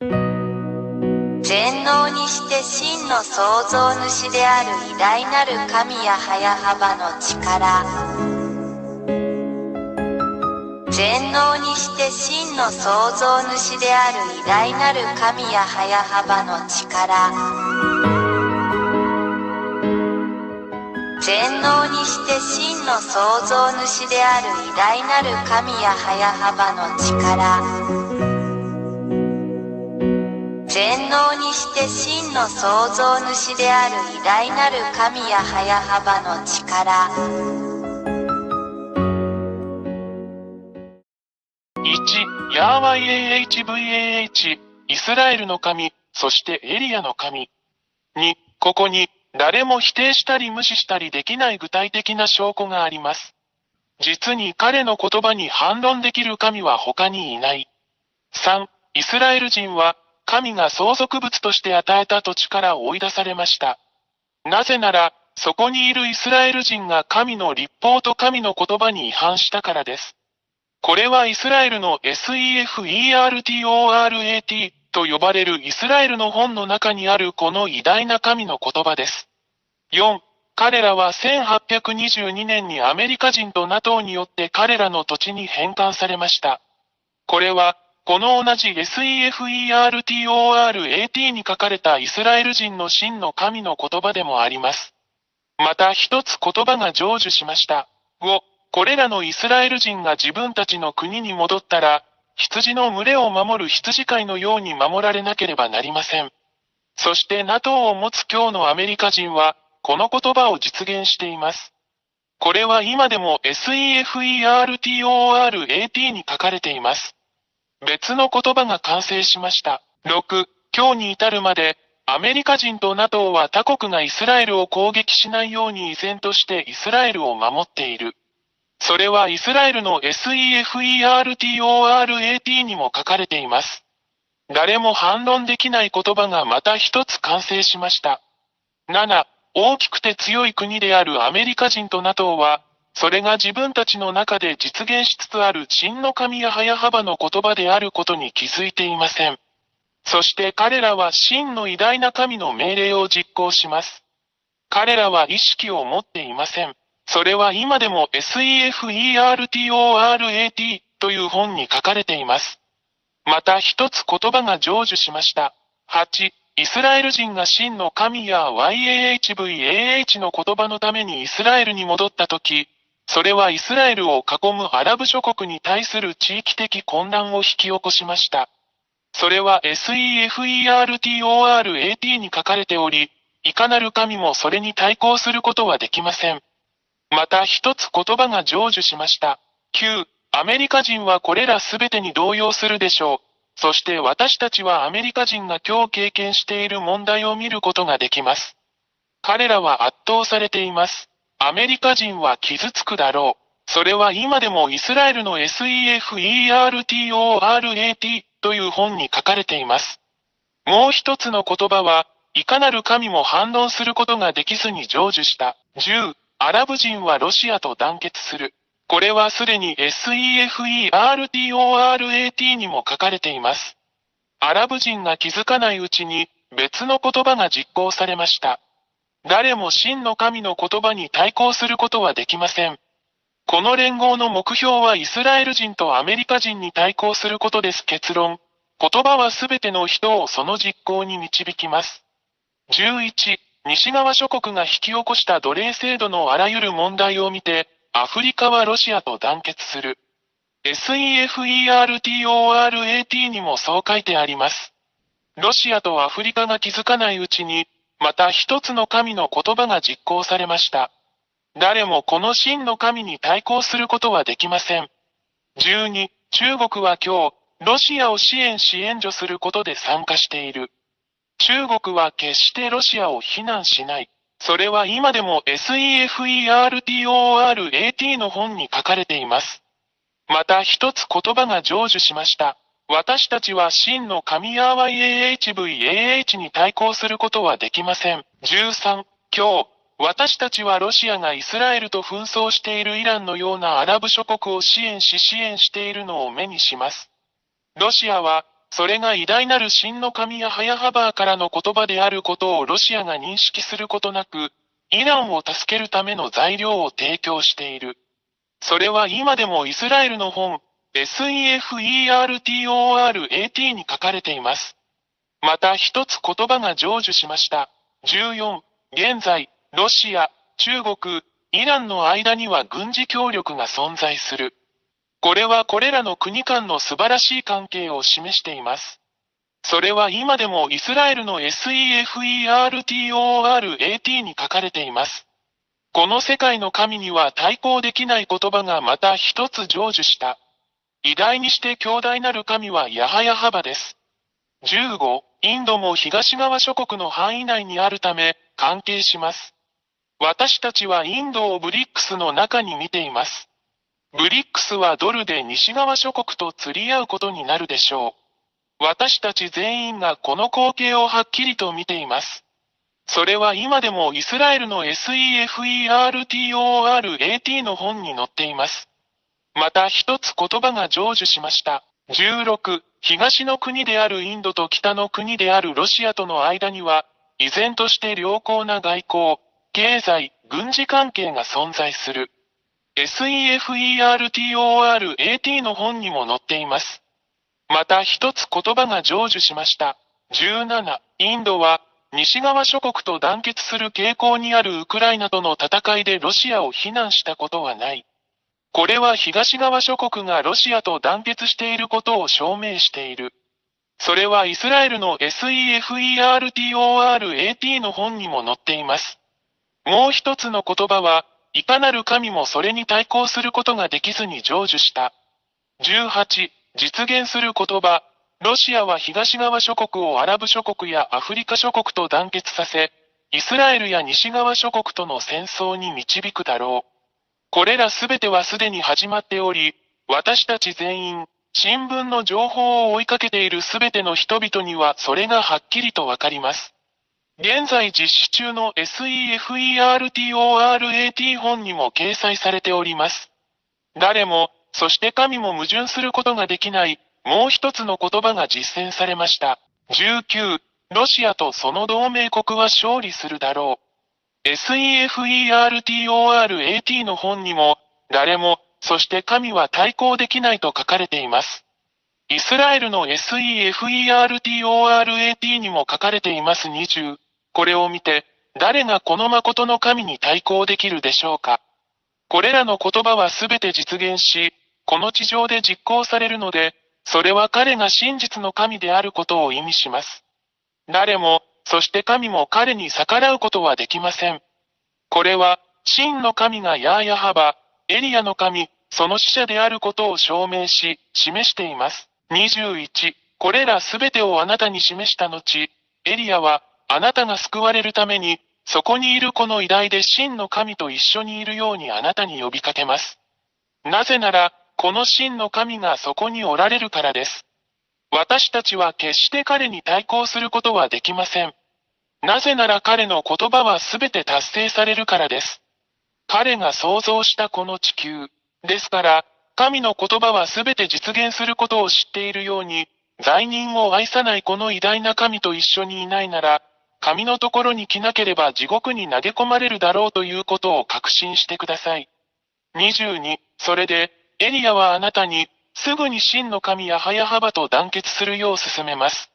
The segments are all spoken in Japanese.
全能にして真の創造主である偉大なる神や早幅の力。全能にして真の創造主である偉大なる神や早幅の力。全能にして真の創造主である偉大なる神や早幅の力。全能にして真の創造主である偉大なる神や早幅の力。1. ヤーワイ AHVAH イスラエルの神、そしてエリアの神。2. ここに誰も否定したり無視したりできない具体的な証拠があります。実に彼の言葉に反論できる神は他にいない。3. イスラエル人は神が相続物として与えた土地から追い出されました。なぜなら、そこにいるイスラエル人が神の律法と神の言葉に違反したからです。これはイスラエルの SEFERTORAT と呼ばれるイスラエルの本の中にあるこの偉大な神の言葉です。4. 彼らは1822年にアメリカ人と NATO によって彼らの土地に返還されました。これは、この同じ SEFERTORAT に書かれたイスラエル人の真の神の言葉でもあります。また一つ言葉が成就しました。5. これらのイスラエル人が自分たちの国に戻ったら、羊の群れを守る羊飼いのように守られなければなりません。そして NATO を持つ今日のアメリカ人は、この言葉を実現しています。これは今でも SEFERTORAT に書かれています。別の言葉が完成しました。6. 今日に至るまで、アメリカ人と NATO は他国がイスラエルを攻撃しないように依然としてイスラエルを守っている。それはイスラエルの SEFERTORAT にも書かれています。誰も反論できない言葉がまた一つ完成しました。7. 大きくて強い国であるアメリカ人と NATO は、それが自分たちの中で実現しつつある真の神や早幅の言葉であることに気づいていません。そして彼らは真の偉大な神の命令を実行します。彼らは意識を持っていません。それは今でも SEFERTORAT という本に書かれています。また一つ言葉が成就しました。8. イスラエル人が真の神や YAHVAH の言葉のためにイスラエルに戻ったとき、それはイスラエルを囲むアラブ諸国に対する地域的混乱を引き起こしました。それは SEFERTORAT に書かれており、いかなる神もそれに対抗することはできません。また一つ言葉が成就しました。9. アメリカ人はこれらすべてに動揺するでしょう。そして私たちはアメリカ人が今日経験している問題を見ることができます。彼らは圧倒されています。アメリカ人は傷つくだろう。それは今でもイスラエルの SEFERTORAT という本に書かれています。もう一つの言葉は、いかなる神も反論することができずに成就した。10. アラブ人はロシアと団結する。これはすでに SEFERTORAT にも書かれています。アラブ人が気づかないうちに別の言葉が実行されました。誰も真の神の言葉に対抗することはできません。この連合の目標はイスラエル人とアメリカ人に対抗することです。結論。言葉はすべての人をその実行に導きます。11. 西側諸国が引き起こした奴隷制度のあらゆる問題を見て、アフリカはロシアと団結する。SEFERTORAT にもそう書いてあります。ロシアとアフリカが気づかないうちに、また一つの神の言葉が実行されました。誰もこの真の神に対抗することはできません。12. 中国は今日、ロシアを支援し援助することで参加している。中国は決してロシアを非難しない。それは今でも SEFERTORAT の本に書かれています。また一つ言葉が成就しました。私たちは真の神ヤーワイ AHVAH に対抗することはできません。13. 今日、私たちはロシアがイスラエルと紛争しているイランのようなアラブ諸国を支援しているのを目にします。ロシアは、それが偉大なる真の神ヤハヤハバーからの言葉であることをロシアが認識することなく、イランを助けるための材料を提供している。それは今でもイスラエルの本、SEFERTORAT に書かれています。また一つ言葉が成就しました。14、現在、ロシア、中国、イランの間には軍事協力が存在する。これはこれらの国間の素晴らしい関係を示しています。それは今でもイスラエルの SEFERTORAT に書かれています。この世界の神には対抗できない言葉がまた一つ成就した。偉大にして強大なる神はヤハヤハバです。15、インドも東側諸国の範囲内にあるため、関係します。私たちはインドをブリックスの中に見ています。ブリックスはドルで西側諸国と釣り合うことになるでしょう。私たち全員がこの光景をはっきりと見ています。それは今でもイスラエルの SEFERTORAT の本に載っています。また一つ言葉が成就しました。16、東の国であるインドと北の国であるロシアとの間には、依然として良好な外交、経済、軍事関係が存在する。SEFERTORAT の本にも載っています。また一つ言葉が成就しました。17、インドは、西側諸国と団結する傾向にあるウクライナとの戦いでロシアを非難したことはない。これは東側諸国がロシアと団結していることを証明している。それはイスラエルの SEFERTORAT の本にも載っています。もう一つの言葉は、いかなる神もそれに対抗することができずに成就した。18、実現する言葉。ロシアは東側諸国をアラブ諸国やアフリカ諸国と団結させ、イスラエルや西側諸国との戦争に導くだろう。これらすべてはすでに始まっており、私たち全員、新聞の情報を追いかけているすべての人々にはそれがはっきりとわかります。現在実施中の SEFERTORAT 本にも掲載されております。誰も、そして神も矛盾することができない、もう一つの言葉が実践されました。19、ロシアとその同盟国は勝利するだろう。SEFERTORAT の本にも、誰も、そして神は対抗できないと書かれています。イスラエルの SEFERTORAT にも書かれています。20、これを見て、誰がこの誠の神に対抗できるでしょうか。これらの言葉はすべて実現し、この地上で実行されるので、それは彼が真実の神であることを意味します。誰も、そして神も彼に逆らうことはできません。これは、真の神がヤーヤハバ、エリアの神、その使者であることを証明し、示しています。21、これらすべてをあなたに示した後、エリアは、あなたが救われるために、そこにいるこの偉大で真の神と一緒にいるようにあなたに呼びかけます。なぜなら、この真の神がそこにおられるからです。私たちは決して彼に対抗することはできません。なぜなら彼の言葉はすべて達成されるからです。彼が創造したこの地球。ですから、神の言葉はすべて実現することを知っているように、罪人を愛さないこの偉大な神と一緒にいないなら、神のところに来なければ地獄に投げ込まれるだろうということを確信してください。22、それで、エリアはあなたに、すぐに真の神ヤハヤハバと団結するよう勧めます。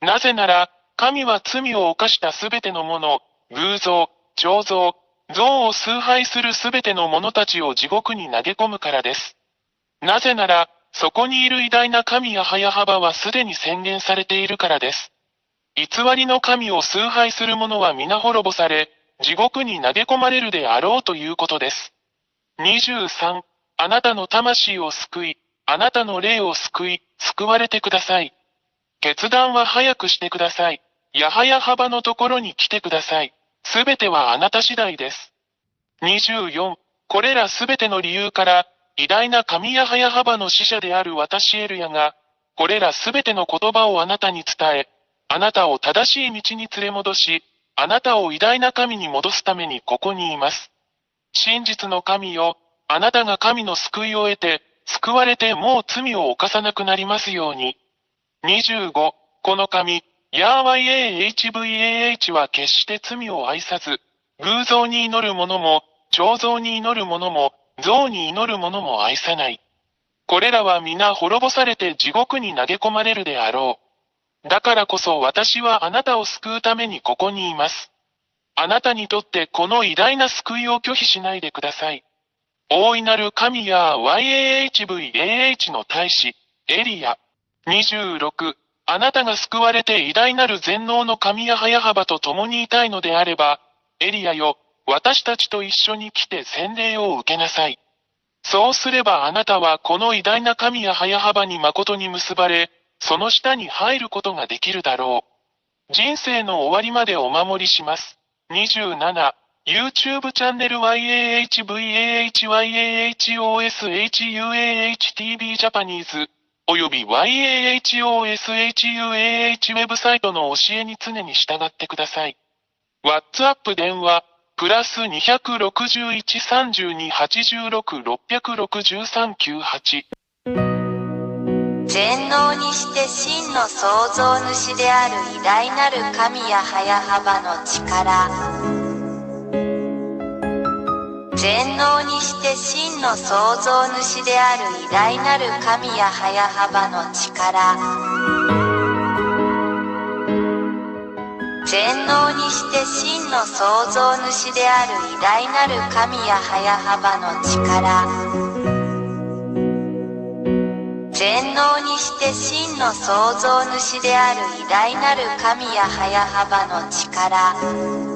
なぜなら、神は罪を犯したすべてのもの、偶像、彫像、像を崇拝するすべての者たちを地獄に投げ込むからです。なぜなら、そこにいる偉大な神ヤハヤハバはすでに宣言されているからです。偽りの神を崇拝する者は皆滅ぼされ、地獄に投げ込まれるであろうということです。23、あなたの魂を救い、あなたの霊を救い、救われてください。決断は早くしてください。ヤハヤハバのところに来てください。すべてはあなた次第です。24、これらすべての理由から、偉大な神ヤハヤハバの使者である私エルヤが、これらすべての言葉をあなたに伝え、あなたを正しい道に連れ戻し、あなたを偉大な神に戻すためにここにいます。真実の神よ、あなたが神の救いを得て、救われてもう罪を犯さなくなりますように。25、この神、ヤーワ YAHVAH は決して罪を愛さず、偶像に祈る者も、彫像に祈る者も、像に祈る者も愛さない。これらは皆滅ぼされて地獄に投げ込まれるであろう。だからこそ私はあなたを救うためにここにいます。あなたにとってこの偉大な救いを拒否しないでください。大いなる神や YAHVAH の大使、エリア。26、あなたが救われて偉大なる全能の神や早幅と共にいたいのであれば、エリアよ、私たちと一緒に来て洗礼を受けなさい。そうすればあなたはこの偉大な神や早幅に誠に結ばれ、その下に入ることができるだろう。人生の終わりまでお守りします。27、YouTube チャンネル YAHVAHYAHOSHUAHTV ジャパニーズ、および YAHOSHUAH ウェブサイトの教えに常に従ってください。WhatsApp 電話、プラス261-32-86-663-98。全能にして真の創造主である偉大なる神や早幅の力。全能にして真の創造主である偉大なる神や早幅の力。全能にして真の創造主である偉大なる神や早幅の力。全能にして真の創造主である偉大なる神や早幅の力。